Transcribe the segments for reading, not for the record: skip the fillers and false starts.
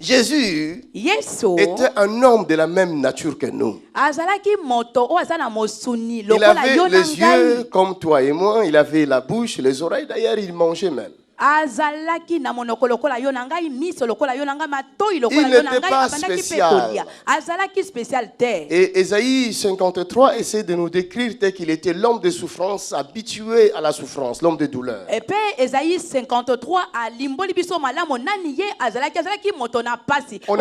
Jésus était un homme de la même nature que nous. Il avait les yeux comme toi et moi, il avait la bouche, les oreilles, d'ailleurs il mangeait même. Il n'était pas spécial. Et Ésaïe 53 essaie de nous décrire tel qu'il était l'homme de souffrance, habitué à la souffrance, l'homme de douleur. Et puis Ésaïe 53 on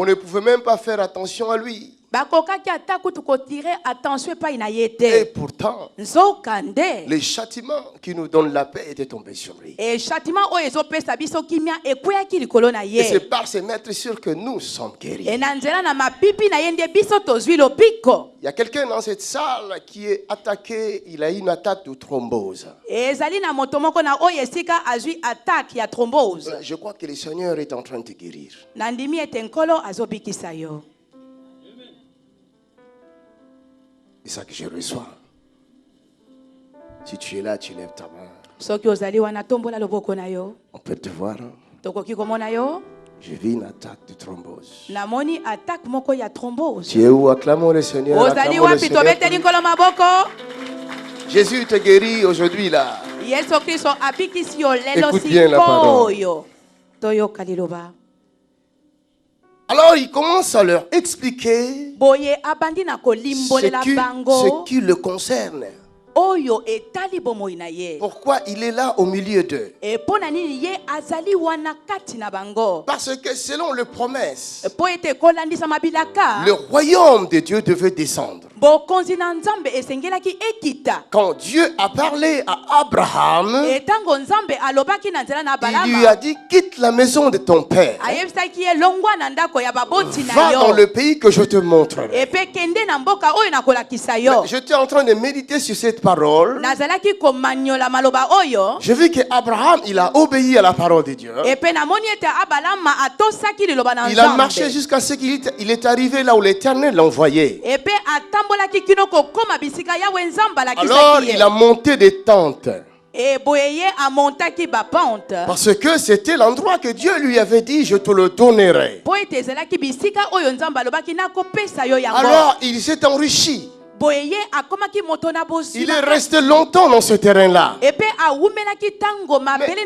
ne pouvait même pas faire attention à lui. Et pourtant, les châtiments qui nous donnent la paix étaient tombés sur lui. Et c'est par ces maîtres sûrs que nous sommes guéris. Il y a quelqu'un dans cette salle qui est attaqué, il a une attaque de thrombose. Je crois que le Seigneur est en train de te guérir. C'est ça que je reçois. Si tu es là, tu lèves ta main. On peut te voir. Je vis une attaque de thrombose. Tu es où? Acclamons le Seigneur. Acclamons le Seigneur. Jésus te guérit aujourd'hui là. Écoute bien la parole. Alors il commence à leur expliquer ce qui le concerne. Pourquoi il est là au milieu d'eux? Parce que selon les promesses, le royaume de Dieu devait descendre. Quand Dieu a parlé à Abraham, il lui a dit: quitte la maison de ton père, va dans le pays que je te montrerai. J'étais en train de méditer sur cette parole. J'ai vu qu'Abraham, il a obéi à la parole de Dieu. Il a marché jusqu'à ce qu'il est arrivé là où l'Éternel l'a envoyé. Alors il a monté des tentes. Parce que c'était l'endroit que Dieu lui avait dit: je te le donnerai. Alors il s'est enrichi. Il est resté longtemps dans ce terrain-là. Mais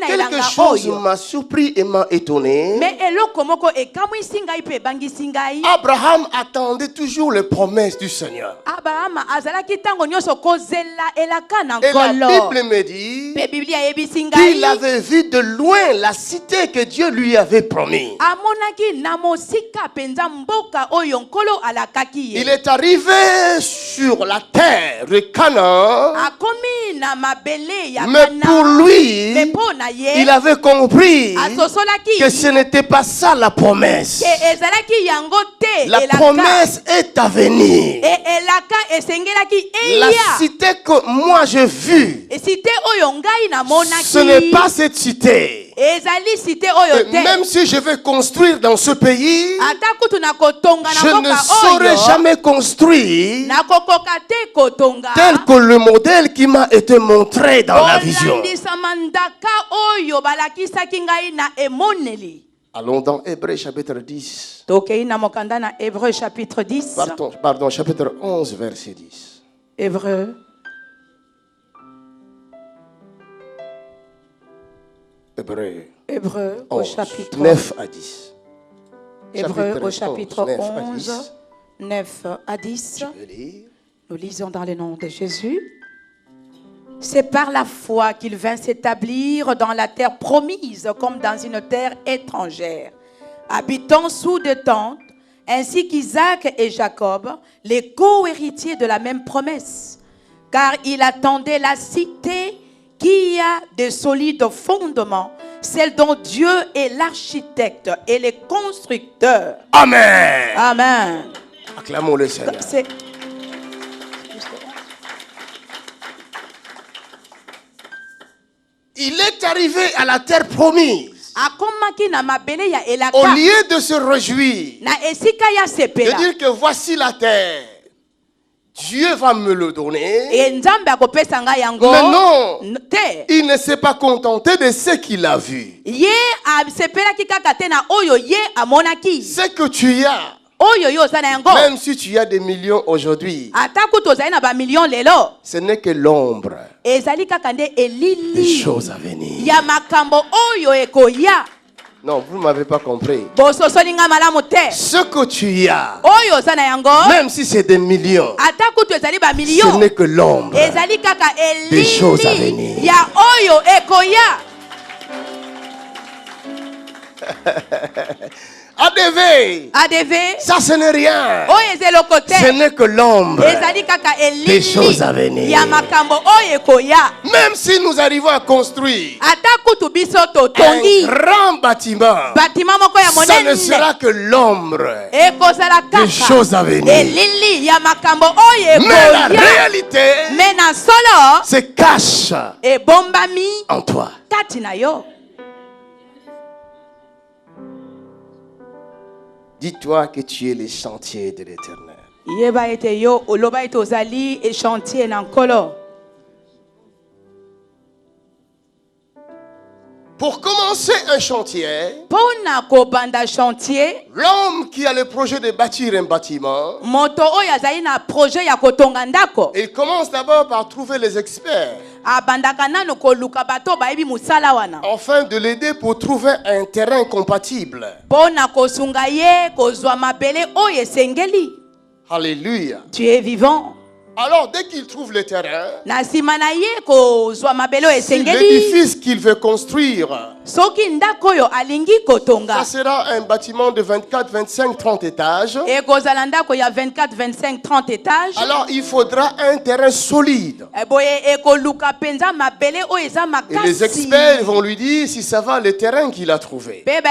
quelque chose m'a surpris et m'a étonné. Abraham attendait toujours les promesses du Seigneur. Et la Bible me dit qu'il avait vu de loin la cité que Dieu lui avait promis. Il est arrivé sur la terre de Canaan, mais pour lui, il avait compris que ce n'était pas ça la promesse. La promesse est à venir. La cité que moi j'ai vue, ce n'est pas cette cité. Même si je vais construire dans ce pays, je ne saurais jamais construire tel que le modèle qui m'a été montré dans la vision. Allons dans Hébreux chapitre 10. Pardon, chapitre 11, verset 10. Hébreux. Hébreux au chapitre 9 à 10. Hébreux au chapitre 11, 9 à 10. Nous lisons dans le nom de Jésus. C'est par la foi qu'il vint s'établir dans la terre promise comme dans une terre étrangère, habitant sous des tentes, ainsi qu'Isaac et Jacob, les co-héritiers de la même promesse. Car il attendait la cité qui a de solides fondements, celle dont Dieu est l'architecte et le constructeur. Amen. Amen. Acclamons le Seigneur. Il est arrivé à la terre promise. Au lieu de se réjouir, de dire que voici la terre, Dieu va me le donner. Mais non, il ne s'est pas contenté de ce qu'il a vu. Ce que tu as, même si tu as des millions aujourd'hui, ce n'est que l'ombre des choses à venir. Non, vous ne m'avez pas compris. Ce que tu as, même si c'est des millions, ce n'est que l'ombre des choses à venir. ADV, ça ce n'est rien. Ce n'est que l'ombre des choses à venir. Même si nous arrivons à construire un grand bâtiment, ça ne sera que l'ombre des choses à venir. Mais la réalité se cache en toi. Dis-toi que tu es le chantier de l'Éternel. Pour commencer un chantier, l'homme qui a le projet de bâtir un bâtiment, il commence d'abord par trouver les experts afin de l'aider pour trouver un terrain compatible. Alléluia. Tu es vivant. Alors, dès qu'il trouve le terrain, c'est l'édifice qu'il veut construire. Ça sera un bâtiment de 24, 25, 30 étages. Alors, il faudra un terrain solide. Et les experts vont lui dire si ça va le terrain qu'il a trouvé. Le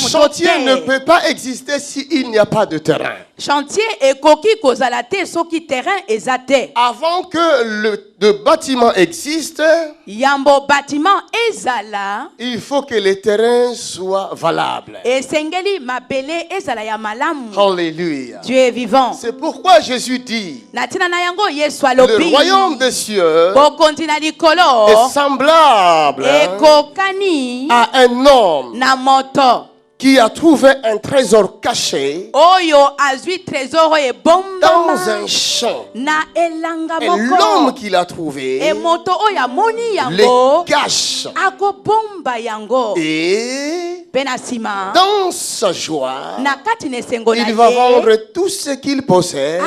chantier ne peut pas exister s'il n'y a pas de terrain. Chantier et coquille kozalate soki terrain ezate. Avant que le bâtiment existe, yambo bâtiment ezala, il faut que le terrain soit valable. Et sengeli mabele ezala ya malamu. Alléluia. Dieu est vivant. C'est pourquoi Jésus dit le royaume des cieux est semblable à un homme qui a trouvé un trésor caché dans un champ. Et l'homme qui l'a trouvé le cache. Et dans sa joie, il va vendre tout ce qu'il possède et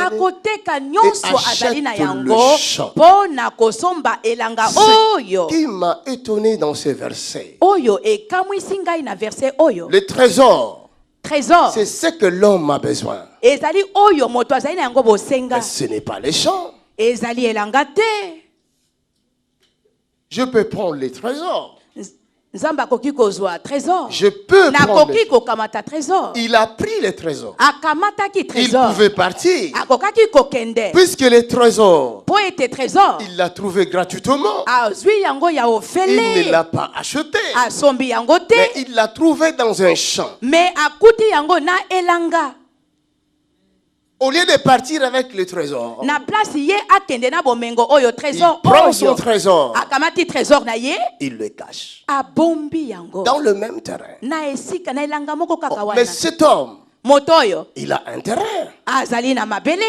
achète le champ. Ce qui m'a étonné dans ce verset, le trésor, c'est ce que l'homme a besoin. Mais ce n'est pas les champs. Je peux prendre les trésors. Je peux prendre les trésors. Il a pris les trésors. Il pouvait partir. Puisque les trésors, il l'a trouvé gratuitement. Il ne l'a pas acheté. Mais il l'a trouvé dans un champ. Au lieu de partir avec le trésor, il prend son trésor, il le cache dans le même terrain. Mais cet homme, il a un terrain,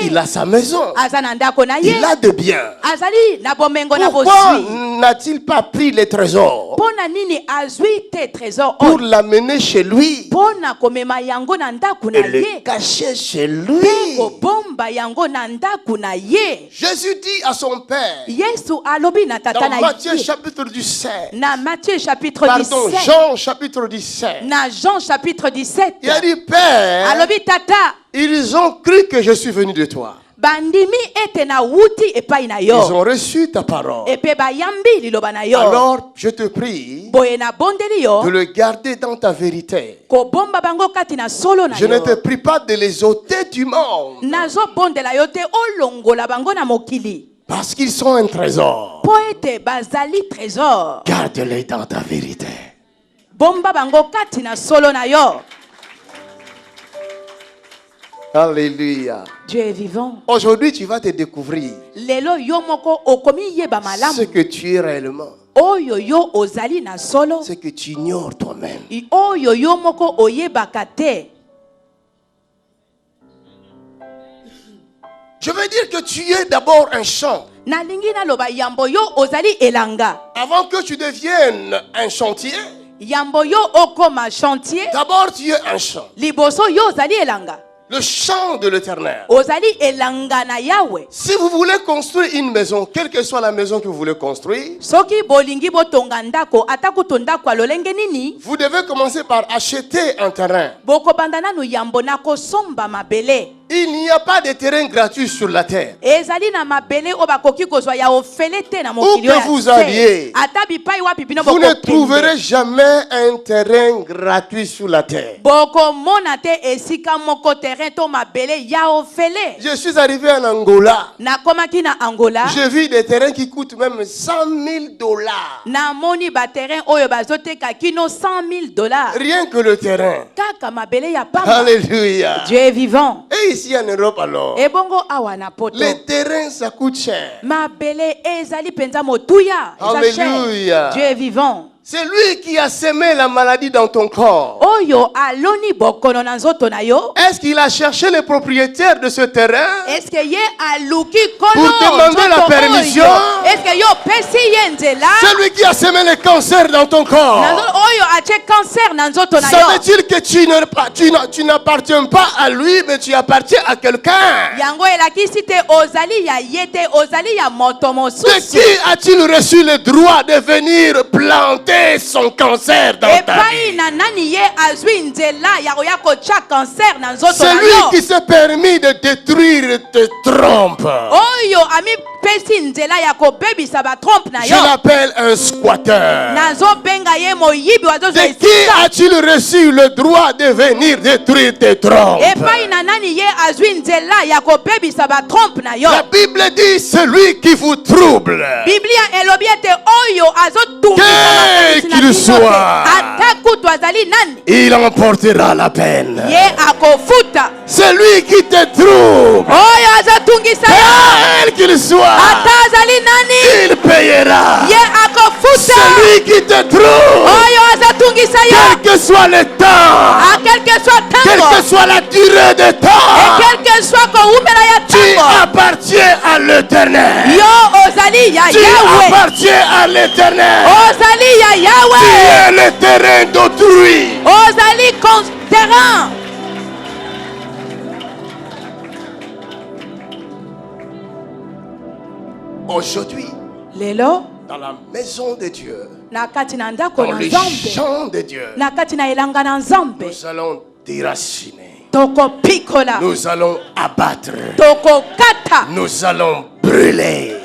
il a sa maison, il a de biens. Pourquoi n'a-t-il pas pris les trésors pour l'amener chez lui et le cacher chez lui? Jésus dit à son Père dans Matthieu chapitre 17, pardon, Jean chapitre 17, il a dit: Père, ils ont cru que je suis venu de toi. Ils ont reçu ta parole. Alors je te prie de le garder dans ta vérité. Je ne te prie pas de les ôter du monde, parce qu'ils sont un trésor. Garde-les dans ta vérité. Alléluia. Dieu est vivant. Aujourd'hui, tu vas te découvrir ce que tu es réellement. Ce que tu ignores toi-même. Je veux dire que tu es d'abord un champ. Avant que tu deviennes un chantier, d'abord tu es un champ. Le champ de l'Éternel. Si vous voulez construire une maison, quelle que soit la maison que vous voulez construire, vous devez commencer par acheter un terrain. Il n'y a pas de terrain gratuit sur la terre. Où que vous alliez, vous ne trouverez jamais un terrain gratuit sur la terre. Je suis arrivé en Angola. J'ai vu des terrains qui coûtent même $100,000. Rien que le terrain. Alléluia. Dieu est vivant. Et ici en Europe alors, les terrains ça coûte cher. Alléluia. Dieu est vivant. C'est lui qui a semé la maladie dans ton corps. Est-ce qu'il a cherché le propriétaire de ce terrain pour demander la permission? C'est lui qui a semé le cancer dans ton corps. Ça veut dire que tu n'appartiens pas à lui, mais tu appartiens à quelqu'un. De qui a-t-il reçu le droit de venir planter son cancer dans ta vie? C'est lui qui s'est permis de détruire tes trompes. Je l'appelle un squatteur. De qui a-t-il reçu le droit de venir détruire tes trompes? La Bible dit celui qui vous trouble, quel qu'il soit, il emportera la peine. Celui qui te trouble, quel qu'il soit, il payera. Celui qui te trouve, quel que soit le temps, quelle que soit la durée de temps, tu appartiens à l'Éternel. Tu appartiens à l'Éternel. Tu es le terrain d'autrui. Aujourd'hui, dans la maison de Dieu, dans les champs de Dieu, nous allons déraciner, nous allons abattre, nous allons brûler